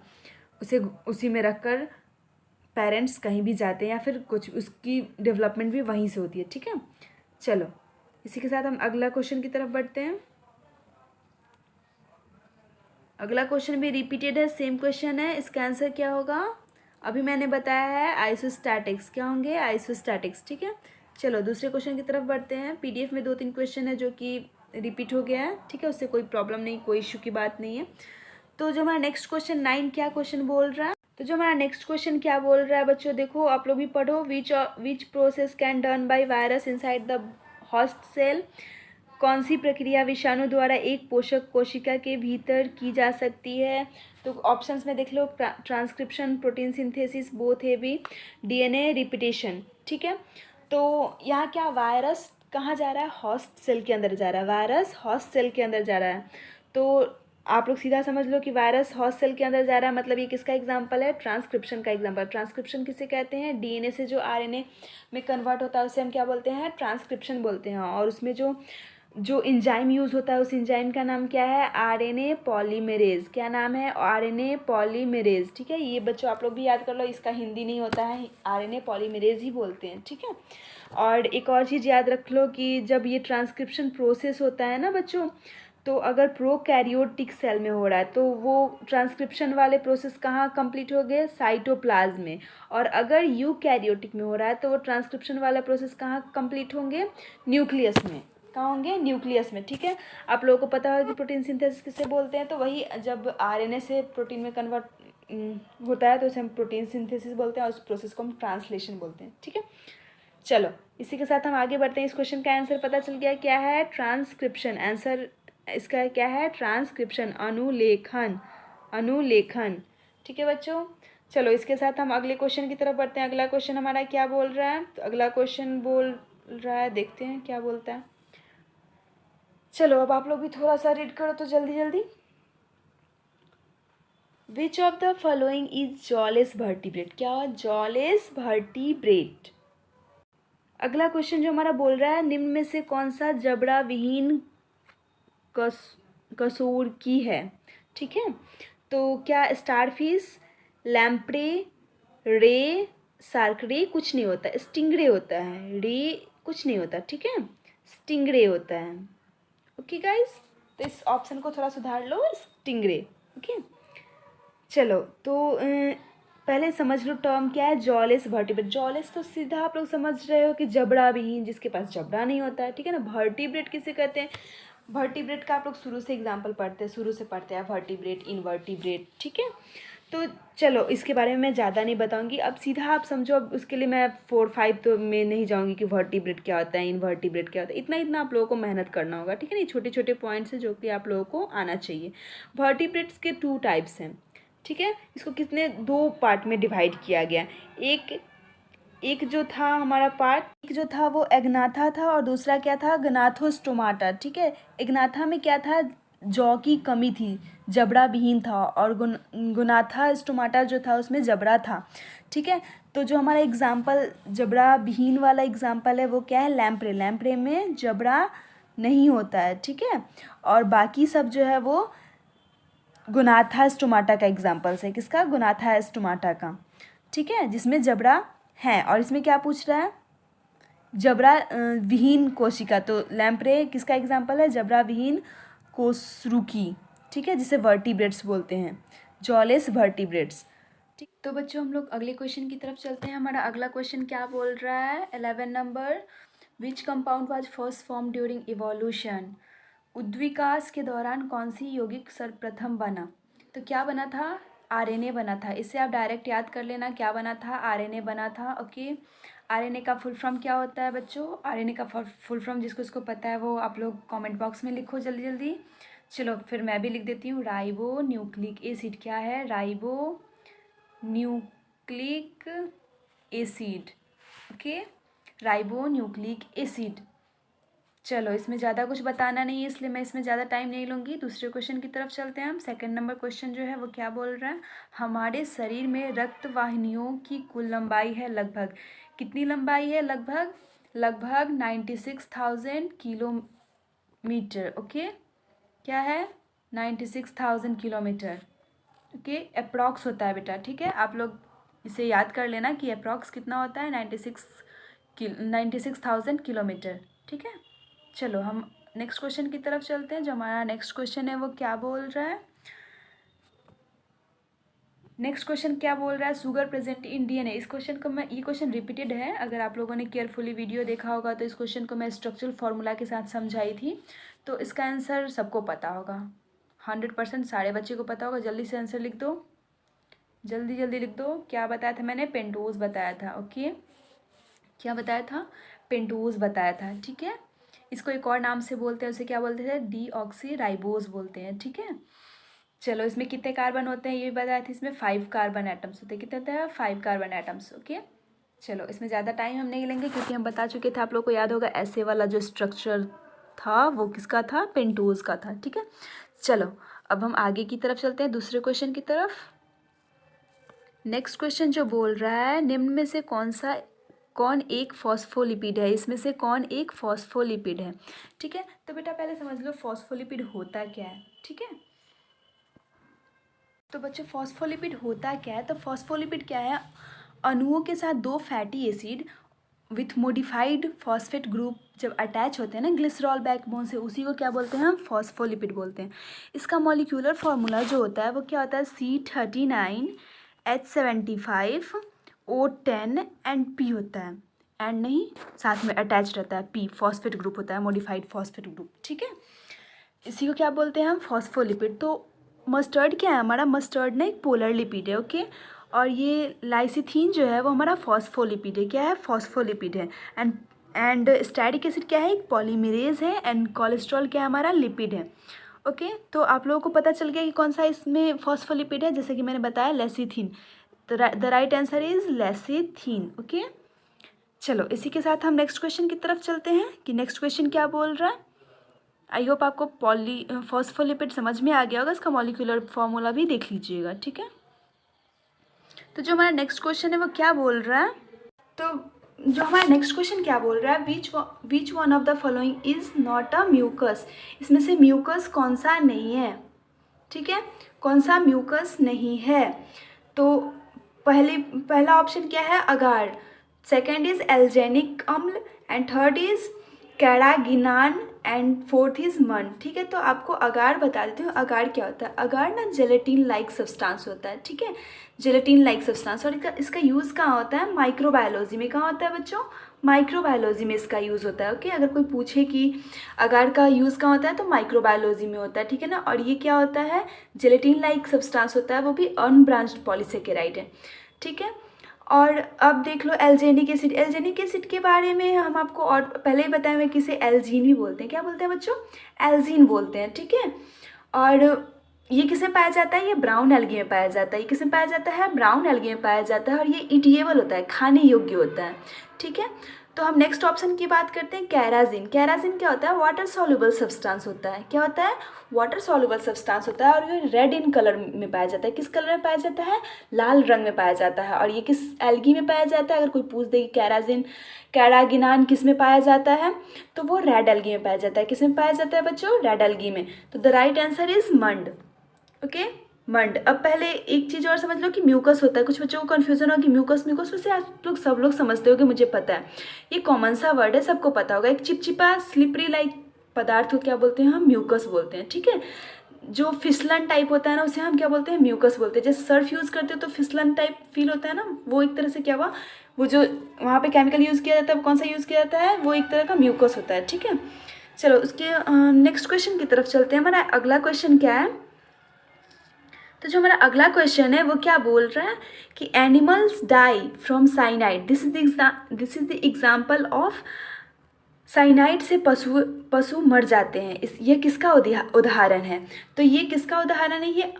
उसे उसी में रखकर पेरेंट्स कहीं भी जाते हैं या फिर कुछ उसकी डेवलपमेंट भी वहीं से होती है, ठीक है। चलो इसी के साथ हम अगला क्वेश्चन की तरफ बढ़ते हैं। अगला क्वेश्चन भी रिपीटेड है, सेम क्वेश्चन है। इसका आंसर क्या होगा? अभी मैंने बताया है आइसोस्टैटिक्स। क्या होंगे? आइसोस्टैटिक्स, ठीक है। चलो दूसरे क्वेश्चन की तरफ बढ़ते हैं। पीडीएफ में 2-3 क्वेश्चन है जो कि रिपीट हो गया है, ठीक है। उससे कोई प्रॉब्लम नहीं, कोई इशू की बात नहीं है। तो जो हमारा नेक्स्ट क्वेश्चन 9 क्या क्वेश्चन बोल रहा है, तो जो हमारा नेक्स्ट क्वेश्चन क्या बोल रहा है बच्चों, देखो आप लोग भी पढ़ो। Which process can done by virus inside the host cell. कौन सी प्रक्रिया विषाणु द्वारा एक पोषक कोशिका के भीतर की जा सकती है? तो ऑप्शंस में देख लो, ट्रांसक्रिप्शन, प्रोटीन सिंथेसिस, बोथ है भी, डीएनए रिपीटेशन, ठीक है। तो यहाँ क्या वायरस कहाँ जा रहा है? होस्ट सेल के अंदर जा रहा है। वायरस होस्ट सेल के अंदर जा रहा है। तो आप लोग सीधा समझ लो कि वायरस होस्ट सेल के अंदर जा रहा है, मतलब ये किसका एग्जांपल है? ट्रांसक्रिप्शन का एग्जांपल। ट्रांसक्रिप्शन किसे कहते हैं? डीएनए से जो आरएनए में कन्वर्ट होता है उसे हम क्या बोलते हैं? ट्रांसक्रिप्शन बोलते हैं। और उसमें जो एंजाइम यूज़ होता है उस एंजाइम का नाम क्या है? RNA polymerase. क्या नाम है? आरएनए पॉलीमेरेज, ठीक है। ये बच्चों आप लोग भी याद कर लो, इसका हिंदी नहीं होता है, आरएनए पॉलीमेरेज ही बोलते हैं, ठीक है। और एक और चीज़ याद रख लो कि जब ये ट्रांसक्रिप्शन प्रोसेस होता है ना बच्चों, तो अगर प्रोकैरियोटिक सेल में हो रहा है तो वो ट्रांसक्रिप्शन वाले प्रोसेस कहाँ कंप्लीट हो गए? साइटोप्लाज्म में। और अगर यूकैरियोटिक में हो रहा है तो वो ट्रांसक्रिप्शन वाला प्रोसेस कहाँ कंप्लीट होंगे? न्यूक्लियस में। कहाँ होंगे? न्यूक्लियस में, ठीक है। आप लोगों को पता होगा कि प्रोटीन सिंथेसिस किसे बोलते हैं, तो वही जब आरएनए से प्रोटीन में कन्वर्ट होता है तो उसे हम प्रोटीन सिंथेसिस बोलते हैं, और उस प्रोसेस को हम ट्रांसलेशन बोलते हैं, ठीक है। चलो इसी के साथ हम आगे बढ़ते हैं। इस क्वेश्चन का आंसर पता चल गया क्या है? ट्रांसक्रिप्शन। आंसर इसका क्या है? ट्रांसक्रिप्शन, अनुलेखन, अनुलेखन, ठीक है बच्चों। चलो इसके साथ हम अगले क्वेश्चन की तरफ बढ़ते हैं। अगला क्वेश्चन हमारा क्या बोल रहा है? तो अगला क्वेश्चन बोल रहा है, देखते हैं क्या बोलता है। चलो अब आप लोग भी थोड़ा सा रीड करो तो जल्दी जल्दी। Which of the following is jawless vertebrate? क्या? Jawless vertebrate. अगला क्वेश्चन जो हमारा बोल रहा है, निम्न में से कौन सा जबड़ा विहीन कशेरुकी है, ठीक है। तो क्या? स्टारफिश, लैम्प्रे, रे, शार्क। रे कुछ नहीं होता, स्टिंगरे होता है। रे कुछ नहीं होता, ठीक है, स्टिंगरे होता है। ओके गाइस, तो इस ऑप्शन को थोड़ा सुधार लो, स्टिंगरे, ओके। चलो तो पहले समझ लो टर्म क्या है? Jawless vertebrate. जॉलेस तो सीधा आप लोग समझ रहे हो कि जबड़ा विहीन, जिसके पास जबड़ा नहीं होता है, ठीक है ना। वर्टिब्रेट किसे कहते हैं? वर्टिब्रेट का आप लोग शुरू से एग्जाम्पल पढ़ते हैं, शुरू से पढ़ते हैं, वर्टिब्रेट, इनवर्टिब्रेट, ठीक है। तो चलो इसके बारे में मैं ज़्यादा नहीं बताऊंगी, अब सीधा आप समझो। अब उसके लिए मैं 4-5 तो मैं नहीं जाऊंगी कि वर्टिब्रेट क्या होता है, इनवर्टिब्रेट क्या होता है, इतना इतना आप लोगों को मेहनत करना होगा, ठीक है ना। छोटे छोटे पॉइंट्स हैं जो कि आप लोगों को आना चाहिए। वर्टिब्रेट्स के 2 टाइप्स हैं, ठीक है। इसको कितने 2 पार्ट में डिवाइड किया गया। एक एक जो था हमारा पार्ट, एक जो था वो एग्नाथा था, और दूसरा क्या था? गनाथोस्टोमाटा, ठीक है। एग्नाथा में क्या था? जौ की कमी थी, जबड़ा विहीन था। और गुनाथा स्टोमाटा जो था उसमें जबड़ा था, ठीक है। तो जो हमारा एग्जाम्पल जबड़ा विहीन वाला एग्जाम्पल है वो क्या है? लैम्प्रे। लैम्प्रे में जबड़ा नहीं होता है, ठीक है। और बाकी सब जो है वो गुनाथा स्टोमाटा का एग्जाम्पल्स है। किसका? गुनाथा स्टोमाटा का, ठीक है, जिसमें जबड़ा है। और इसमें क्या पूछ रहा है? जबड़ा विहीन कोशिका। तो लैम्प्रे किसका एग्जाम्पल है? जबड़ा विहीन कोशिरुकी, ठीक है, जिसे वर्टिब्रेट्स बोलते हैं, जॉलेस वर्टिब्रेट्स, ठीक। तो बच्चों हम लोग अगले क्वेश्चन की तरफ चलते हैं। हमारा अगला क्वेश्चन क्या बोल रहा है? 11 number, which compound was first form during evolution? उद्विकास के दौरान कौन सी यौगिक सर्वप्रथम बना? तो क्या बना था? आरएनए बना था। इससे आप डायरेक्ट याद कर लेना क्या बना था? आरएनए बना था, ओके। आरएनए का फुल फॉर्म क्या होता है बच्चों? आरएनए का फुल फॉर्म जिसको पता है वो आप लोग कमेंट बॉक्स में लिखो जल्दी जल्दी। चलो फिर मैं भी लिख देती हूँ। Ribo nucleic acid. क्या है? Ribo nucleic acid, okay, ribo nucleic acid. चलो इसमें ज़्यादा कुछ बताना नहीं है इसलिए मैं इसमें ज़्यादा टाइम नहीं लूँगी। दूसरे क्वेश्चन की तरफ चलते हैं हम। सेकंड नंबर क्वेश्चन जो है वो क्या बोल रहा है? हमारे शरीर में रक्त वाहिनियों की कुल लंबाई है लगभग, कितनी लंबाई है? लगभग 96,000 किलोमीटर, ओके। क्या है? 96,000 किलोमीटर, ओके, अप्रॉक्स होता है बेटा, ठीक है। आप लोग इसे याद कर लेना कि अप्रॉक्स कितना होता है, 96,000 किलोमीटर, ठीक है। चलो हम नेक्स्ट क्वेश्चन की तरफ चलते हैं। जो हमारा नेक्स्ट क्वेश्चन है वो क्या बोल रहा है, नेक्स्ट क्वेश्चन क्या बोल रहा है, शुगर प्रेजेंट इन डीएनए। इस क्वेश्चन को मैं, ये क्वेश्चन रिपीटेड है, अगर आप लोगों ने केयरफुली वीडियो देखा होगा तो इस क्वेश्चन को मैं स्ट्रक्चरल फार्मूला के साथ समझाई थी। तो इसका आंसर सबको पता होगा, 100% सारे बच्चे को पता होगा। जल्दी से आंसर लिख दो, जल्दी जल्दी लिख दो। क्या बताया था मैंने, पेंटोज बताया था। ओके, क्या बताया था, पेंटोज बताया था, ठीक है। इसको एक और नाम से बोलते हैं, उसे क्या बोलते थे, डीऑक्सी राइबोज बोलते हैं, ठीक है। चलो इसमें कितने कार्बन होते हैं ये भी बताया था, इसमें 5 कार्बन एटम्स होते हैं। कितने होते हैं, 5 कार्बन एटम्स। ओके, चलो इसमें ज़्यादा टाइम हम नहीं लेंगे क्योंकि हम बता चुके थे, आप लोग को याद होगा ऐसे वाला जो स्ट्रक्चर था वो किसका था, पेंटोज का था, ठीक है। चलो अब हम आगे की तरफ चलते हैं, दूसरे क्वेश्चन की तरफ। नेक्स्ट क्वेश्चन जो बोल रहा है, निम्न में से कौन एक फॉस्फोलिपिड है, इसमें से कौन एक फॉस्फोलिपिड है, ठीक है। तो बेटा पहले समझ लो फॉस्फोलिपिड होता क्या है, ठीक है। तो बच्चों फॉस्फोलिपिड होता क्या है, तो फॉस्फोलिपिड क्या है, अणुओं के साथ 2 fatty acid with modified phosphate group जब अटैच होते हैं ना ग्लिसरॉल बैकबोन से, उसी को क्या बोलते हैं हम, फॉस्फोलिपिड बोलते हैं। इसका मॉलिक्यूलर फार्मूला जो होता है वो क्या होता है, C39H75O10 एंड पी होता है, एंड नहीं साथ में अटैच रहता है, पी फॉस्फेट ग्रुप होता है, मॉडिफाइड फॉस्फेट ग्रुप, ठीक है। इसी को क्या बोलते हैं हम, फॉस्फोलिपिड। तो मस्टर्ड क्या है हमारा, मस्टर्ड ना एक पोलर लिपिड है, ओके। और ये लाइसिथीन जो है वो हमारा फॉस्फोलिपिड है, क्या है, फॉस्फोलिपिड है। एंड स्टैटिक एसिड क्या है, एक पॉलीमरेज है। एंड कोलेस्ट्रॉल क्या है, हमारा लिपिड है, ओके। तो आप लोगों को पता चल गया कि कौन सा इसमें फॉस्फोलिपिड है, जैसे कि मैंने बताया lecithin. The right answer is lecithin, okay. चलो इसी के साथ हम नेक्स्ट क्वेश्चन की तरफ चलते हैं कि नेक्स्ट क्वेश्चन क्या बोल रहा है। आई होप आपको फॉस्फोलिपिड समझ में आ गया होगा, इसका मॉलिक्यूलर फॉर्मूला भी देख लीजिएगा, ठीक है। तो जो हमारा नेक्स्ट क्वेश्चन है वो क्या बोल रहा है, तो जो हमारा नेक्स्ट क्वेश्चन क्या बोल रहा है, which one of the following is not a mucus, इसमें से म्यूकस कौन सा नहीं है, ठीक है, कौन सा म्यूकस नहीं है। तो पहला ऑप्शन क्या है, अगार, सेकेंड इज एल्जेनिक अम्ल, and third is carrageenan, and fourth is मन, ठीक है। तो आपको अगार बता देती हूँ, अगार क्या होता है, अगार ना जेलेटिन लाइक सब्सटेंस होता है, ठीक है, जेलेटिन लाइक सब्सटेंस। और इसका यूज़ कहाँ होता है, माइक्रोबायोलॉजी में। कहाँ होता है बच्चों, माइक्रोबायोलॉजी में इसका यूज़ होता है, ओके। अगर कोई पूछे कि अगार का यूज़ कहाँ होता है तो माइक्रोबायोलॉजी में होता है, ठीक है ना। और ये क्या होता है, जेलेटिन लाइक सब्सटेंस होता है, वो भी अनब्रांच्ड पॉलीसेकेराइड है, ठीक है। और अब देख लो एल्जेनिक एसिड, एल्जेनिक एसिड के बारे में हम आपको और पहले ही बताए हुए, किसे एल्जीन भी बोलते हैं, क्या बोलते हैं बच्चों, एल्जीन बोलते हैं, ठीक है। और ये किस में पाया जाता है, ये ब्राउन एल्गी में पाया जाता है, ये किस में पाया जाता है, ब्राउन एल्गी में पाया जाता है। और ये ईटिएबल होता है, खाने योग्य होता है, ठीक है। तो हम नेक्स्ट ऑप्शन की बात करते हैं, कैराजिन। कैराजिन क्या होता है, वाटर सॉल्युबल सब्सटेंस होता है, क्या होता है, वाटर सॉल्युबल सब्सटेंस होता है। और ये रेड इन कलर में पाया जाता है, किस कलर में पाया जाता है, लाल रंग में पाया जाता है। और ये किस एल्गी में पाया जाता है, अगर कोई पूछ दे कि कैराजिन कैरागिनान किस में पाया जाता है, तो वो रेड एल्गी में पाया जाता है। किस में पाया जाता है बच्चों, रेड एल्गी में। तो द राइट आंसर इज मंड, ओके, मंड। अब पहले एक चीज़ और समझ लो कि म्यूकस होता है, कुछ बच्चों को कन्फ्यूजन हो कि म्यूकस म्यूकस, वैसे आप लोग सब लोग समझते हो कि मुझे पता है, ये कॉमन सा वर्ड है, सबको पता होगा। एक चिपचिपा स्लिपरी लाइक पदार्थ को क्या बोलते हैं, हम म्यूकस बोलते हैं, ठीक है। जो फिसलन टाइप होता है ना उसे हम क्या बोलते हैं, म्यूकस बोलते हैं। जैसे सर्फ यूज़ करते हो तो फिसलन टाइप फील होता है ना, वो एक तरह से क्या हुआ, वो जो वहाँ पे केमिकल यूज़ किया जाता है वो कौन सा यूज़ किया जाता है, वो एक तरह का म्यूकस होता है, ठीक है। चलो उसके नेक्स्ट क्वेश्चन की तरफ चलते हैं। हमारा अगला क्वेश्चन क्या है, तो जो हमारा अगला क्वेश्चन है वो क्या बोल रहा है कि animals die from cyanide, this is the example of cyanide से पशु मर जाते हैं। ये किसका उदाहरण है, तो ये किसका उदाहरण है, ये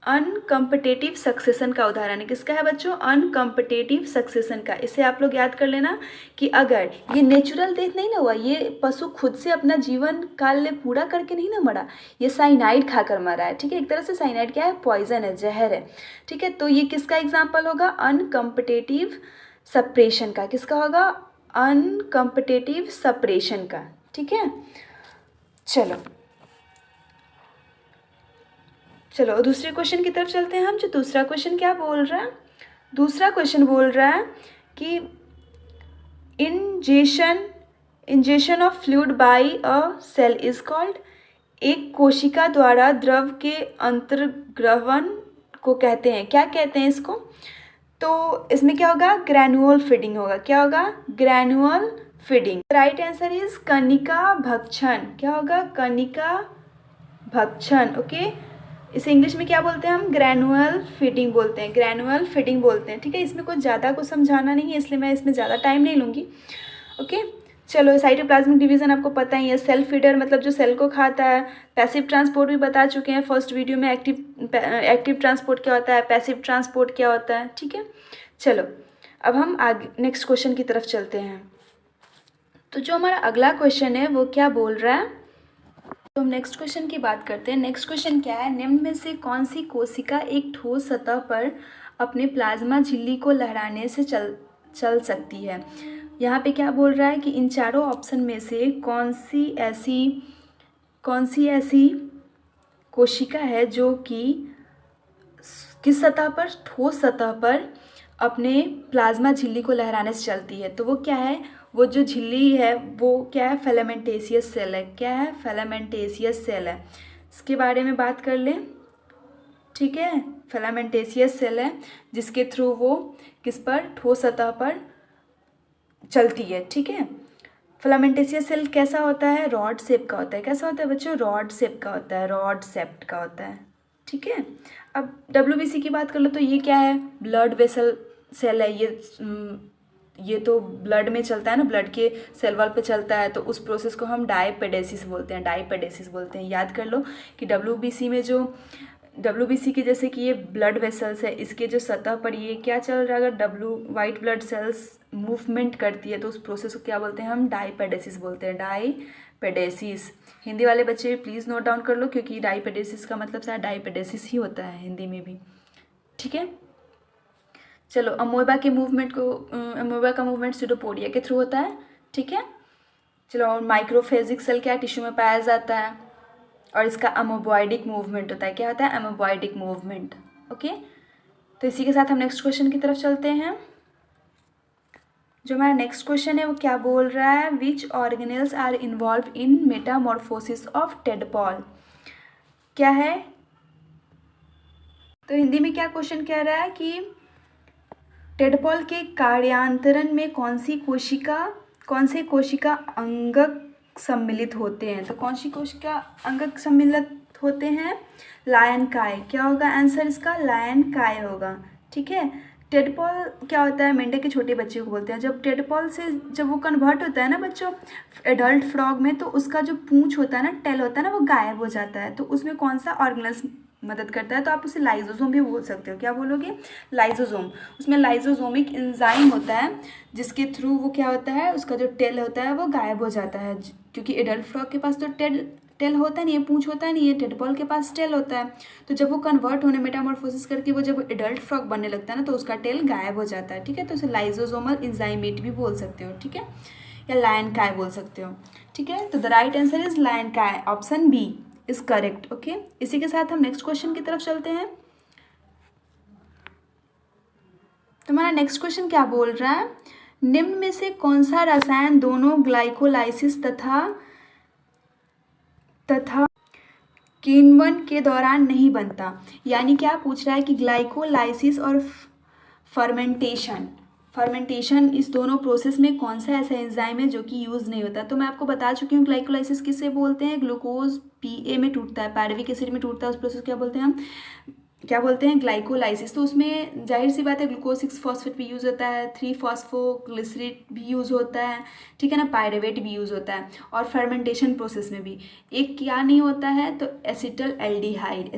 अनकम्पिटेटिव सक्सेशन का उदाहरण है। किसका है बच्चों, अनकम्पिटेटिव सक्सेशन का। इसे आप लोग याद कर लेना कि अगर ये नेचुरल डेथ नहीं ना हुआ, ये पशु खुद से अपना जीवन काल पूरा करके नहीं ना मरा, ये साइनाइड खाकर मरा है, ठीक है। एक तरह से साइनाइड क्या है, पॉइजन है, जहर है, ठीक है। तो ये किसका एग्जाम्पल होगा, अनकम्पिटेटिव सप्रेशन का। किसका होगा, अनकम्पिटेटिव सप्रेशन का, ठीक है। चलो चलो दूसरे क्वेश्चन की तरफ चलते हैं हम। जो दूसरा क्वेश्चन क्या बोल रहा है, दूसरा क्वेश्चन बोल रहा है कि ingestion of fluid by a cell is called. एक कोशिका द्वारा द्रव के अंतर्ग्रहण को कहते हैं, क्या कहते हैं इसको? तो इसमें क्या होगा, ग्रैनुअल फीडिंग होगा। क्या होगा, granular feeding. Right answer is कनिका भक्षण। क्या होगा, कनिका भक्षण। ओके, इसे इंग्लिश में क्या बोलते हैं हम, ग्रैनुअल फीडिंग बोलते हैं, ग्रैनुअल फीडिंग बोलते हैं। ठीक है, इसमें कुछ ज़्यादा कुछ समझाना नहीं है, इसलिए मैं इसमें ज़्यादा टाइम नहीं लूँगी। ओके, चलो साइटोप्लाज्मिक डिवीजन आपको पता ही है। सेल फीडर मतलब जो सेल को खाता है। पैसिव ट्रांसपोर्ट भी बता चुके हैं फर्स्ट वीडियो में। एक्टिव ट्रांसपोर्ट क्या होता है, पैसिव ट्रांसपोर्ट क्या होता है। ठीक है, चलो अब हम आगे नेक्स्ट क्वेश्चन की तरफ चलते हैं। तो जो हमारा अगला क्वेश्चन है वो क्या बोल रहा है, तो हम नेक्स्ट क्वेश्चन की बात करते हैं। नेक्स्ट क्वेश्चन क्या है, निम्न में से कौन सी कोशिका एक ठोस सतह पर अपने प्लाज्मा झिल्ली को लहराने से चल सकती है। यहाँ पे क्या बोल रहा है कि इन चारों ऑप्शन में से कौन सी ऐसी कोशिका है जो कि किस सतह पर, ठोस सतह पर अपने प्लाज्मा झिल्ली को लहराने से चलती है। तो वो क्या है, वो जो झिल्ली है वो क्या है, फिलामेंटेशियस सेल है। क्या है, फिलामेंटेशियस सेल है। इसके बारे में बात कर लें। ठीक है, फिलामेंटेशियस सेल है जिसके थ्रू वो किस पर, ठोस सतह पर चलती है। ठीक है, फिलामेंटेशियस सेल कैसा होता है, रॉड शेप का होता है। कैसा होता है बच्चों, रॉड शेप का होता है, रॉड शेप्ड का होता है। ठीक है, अब WBC की बात कर लो तो ये क्या है, ब्लड वेसल सेल है। ये तो ब्लड में चलता है ना, ब्लड के सेल वॉल पे चलता है, तो उस प्रोसेस को हम डायपेडेसिस बोलते हैं, डायपेडेसिस बोलते हैं। याद कर लो कि WBC में जो WBC के जैसे कि ये ब्लड वेसल्स है, इसके जो सतह पर ये क्या चल रहा है, अगर वाइट ब्लड सेल्स मूवमेंट करती है तो उस प्रोसेस को क्या बोलते हैं हम, डायपेडेसिस बोलते हैं, डायपेडेसिस। हिंदी वाले बच्चे प्लीज़ नोट डाउन कर लो, क्योंकि डायपेडेसिस का मतलब शायद डायपेडेसिस ही होता है हिंदी में भी। ठीक है, चलो अमोबा का मूवमेंट सीडोपोडिया के थ्रू होता है। ठीक है, चलो माइक्रोफेजिक सेल क्या टिश्यू में पाया जाता है और इसका अमोबॉइडिक मूवमेंट होता है। क्या होता है, अमोबॉइडिक मूवमेंट। ओके, तो इसी के साथ हम नेक्स्ट क्वेश्चन की तरफ चलते हैं। जो हमारा नेक्स्ट क्वेश्चन है वो क्या बोल रहा है, which organelles are involve in metamorphosis of tadpole. क्या है, तो हिंदी में क्या क्वेश्चन कह रहा है कि टेडपॉल के कार्यांतरण में कौन से कोशिका अंगक सम्मिलित होते हैं। तो कौन सी कोशिका अंगक सम्मिलित होते हैं, लायन काय। क्या होगा आंसर इसका, लायन काय होगा। ठीक है, टेडपॉल क्या होता है, मेंढक के छोटे बच्चे को बोलते हैं। जब टेडपॉल से जब वो कन्वर्ट होता है ना बच्चों एडल्ट फ्रॉग में, तो उसका जो पूंछ होता है ना, टेल होता है ना, वो गायब हो जाता है। तो उसमें कौन सा ऑर्गेनल्स मदद करता है, तो आप उसे लाइजोसोम भी बोल सकते हो। क्या बोलोगे, लाइजोसोम। उसमें लाइजोसोमिक एंजाइम होता है जिसके थ्रू वो क्या होता है, उसका जो टेल होता है वो गायब हो जाता है। क्योंकि एडल्ट फ्रॉग के पास तो टेल होता नहीं है, पूंछ होता नहीं है, टेडपॉल के पास टेल होता है। तो जब वो कन्वर्ट होने मेटामॉर्फोसिस करके वो जब एडल्ट फ्रॉग बनने लगता है ना, तो उसका टेल गायब हो जाता है। ठीक है, तो उसे लाइजोसोमल एंजाइमेट भी बोल सकते हो। ठीक है, या लायन काय बोल सकते हो। ठीक है, तो द राइट आंसर इज लायन काय, option B is correct. Okay, इसी के साथ हम नेक्स्ट क्वेश्चन की तरफ चलते हैं। तो हमारा नेक्स्ट क्वेश्चन क्या बोल रहा है, निम्न में से कौन सा रसायन दोनों ग्लाइकोलाइसिस तथा किण्वन के दौरान नहीं बनता। यानी क्या पूछ रहा है कि ग्लाइकोलाइसिस और फर्मेंटेशन इस दोनों प्रोसेस में कौन सा ऐसा एंजाइम है जो कि यूज़ नहीं होता। तो मैं आपको बता चुकी हूँ ग्लाइकोलाइसिस किसे बोलते हैं, ग्लूकोज PA में टूटता है, पायरुविक एसिड में टूटता है, उस प्रोसेस क्या बोलते हैं ग्लाइकोलाइसिस। तो उसमें जाहिर सी बात है ग्लूकोज 6-फॉस्फेट भी यूज़ होता है, 3-फॉस्फोग्लिसरेट भी यूज़ होता है। ठीक है ना, पायरुवेट भी यूज़ होता है। और फर्मेंटेशन प्रोसेस में भी एक क्या नहीं होता है, तो एसिटल एल्डिहाइड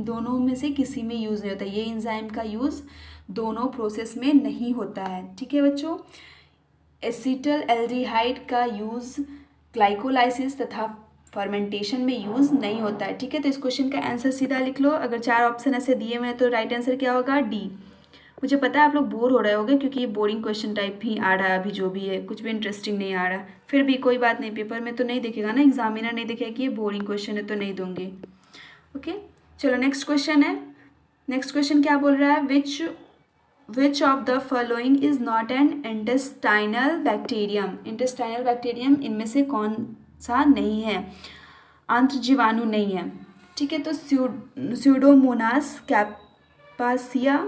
दोनों में से किसी में यूज़ नहीं होता। ये एंजाइम का यूज़ दोनों प्रोसेस में नहीं होता है। ठीक है बच्चों, एसिटल एल्डिहाइड का यूज़ ग्लाइकोलाइसिस तथा फर्मेंटेशन में यूज़ नहीं होता है। ठीक है, तो इस क्वेश्चन का आंसर सीधा लिख लो। अगर 4 ऑप्शन ऐसे दिए हुए हैं तो राइट आंसर क्या होगा, D। मुझे पता है आप लोग बोर हो रहे होंगे क्योंकि ये बोरिंग क्वेश्चन टाइप ही आ रहा है अभी, जो भी है कुछ भी इंटरेस्टिंग नहीं आ रहा। फिर भी कोई बात नहीं, पेपर में तो नहीं दिखेगा ना, एग्जामिनर नहीं दिखेगा कि ये बोरिंग क्वेश्चन है तो नहीं दूंगी। ओके, चलो नेक्स्ट क्वेश्चन है। नेक्स्ट क्वेश्चन क्या बोल रहा है, which of the following is not an intestinal bacterium. Intestinal bacterium इनमें से कौन सा नहीं है, आंत्र जीवाणु नहीं है। ठीक है, तो स्यूडोमोनास कैपासिया,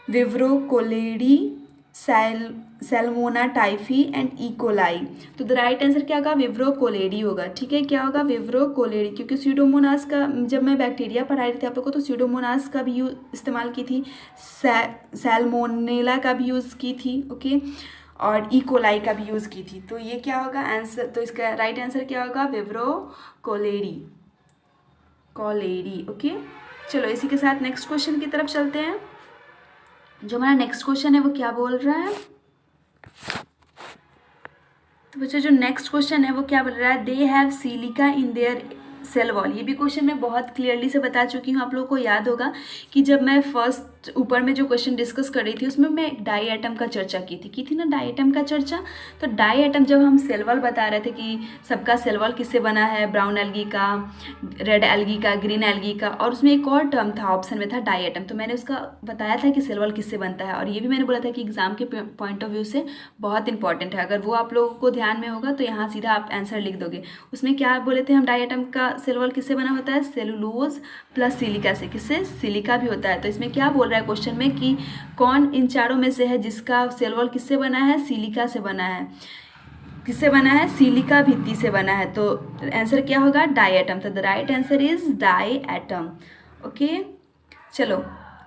विब्रो कोलेडी, सैल्मोना टाइफी एंड इकोलाई। तो द राइट आंसर क्या होगा, विब्रो कोलेडी होगा। ठीक है, क्या होगा, विब्रो कोलेडी, क्योंकि स्यूडोमोनास का जब मैं बैक्टीरिया पढ़ाई थी आप लोग को तो स्यूडोमोनास का भी यूज इस्तेमाल की थी, सैल्मोनेला का भी यूज़ की थी, ओके, और इकोलाई का भी यूज़ की थी। तो ये क्या होगा आंसर, तो इसका राइट आंसर क्या होगा, विब्रो कोलेडी, ओके। चलो इसी के साथ नेक्स्ट क्वेश्चन की तरफ चलते हैं। जो हमारा नेक्स्ट क्वेश्चन है वो क्या बोल रहा है, तो बच्चों जो नेक्स्ट क्वेश्चन है वो क्या बोल रहा है, they have silica in their cell wall. ये भी क्वेश्चन मैं बहुत क्लियरली से बता चुकी हूँ, आप लोगों को याद होगा कि जब मैं फर्स्ट ऊपर में जो क्वेश्चन डिस्कस कर रही थी उसमें मैं डाई एटम का चर्चा की थी ना, डाई एटम का चर्चा। तो डाई एटम जब हम सेल वॉल बता रहे थे कि सबका सेल वॉल किससे बना है, ब्राउन एल्गी का, रेड एल्गी का, ग्रीन एल्गी का, और उसमें एक और टर्म था ऑप्शन में था डाई एटम। तो मैंने उसका बताया था कि सेल वॉल किससे बनता है, और ये भी मैंने बोला था कि एग्जाम के पॉइंट ऑफ व्यू से बहुत इंपॉर्टेंट है। अगर वो आप लोगों को ध्यान में होगा तो यहाँ सीधा आप आंसर लिख दोगे। उसमें क्या बोले थे हम, डाई एटम का सेल वॉल किससे बना होता है, सेलुलोज प्लस सिलिका से, किससे, सिलिका भी होता है। तो इसमें क्या बोल रहा है क्वेश्चन में कि कौन इन चारों में से है जिसका सेल वॉल किससे बना है, सिलिका से बना है। किससे बना है, सिलिका भित्ति से बना है। तो आंसर क्या होगा, डाई एटम। तो the right answer is diatom, okay. चलो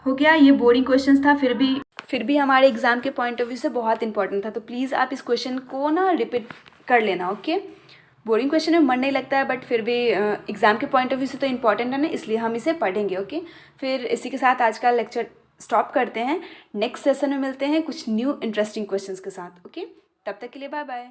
हो गया, ये बोरिंग क्वेश्चन था, फिर भी हमारे एग्जाम के पॉइंट ऑफ व्यू से बहुत इंपॉर्टेंट था। तो प्लीज़ आप इस क्वेश्चन को ना रिपीट कर लेना, ओके। बोरिंग क्वेश्चन में मन नहीं लगता है, बट फिर भी एग्जाम के पॉइंट ऑफ व्यू से तो इंपॉर्टेंट है ना, इसलिए हम इसे पढ़ेंगे, ओके। फिर इसी के साथ आज का लेक्चर स्टॉप करते हैं। नेक्स्ट सेशन में मिलते हैं कुछ न्यू इंटरेस्टिंग क्वेश्चंस के साथ, ओके। तब तक के लिए बाय बाय।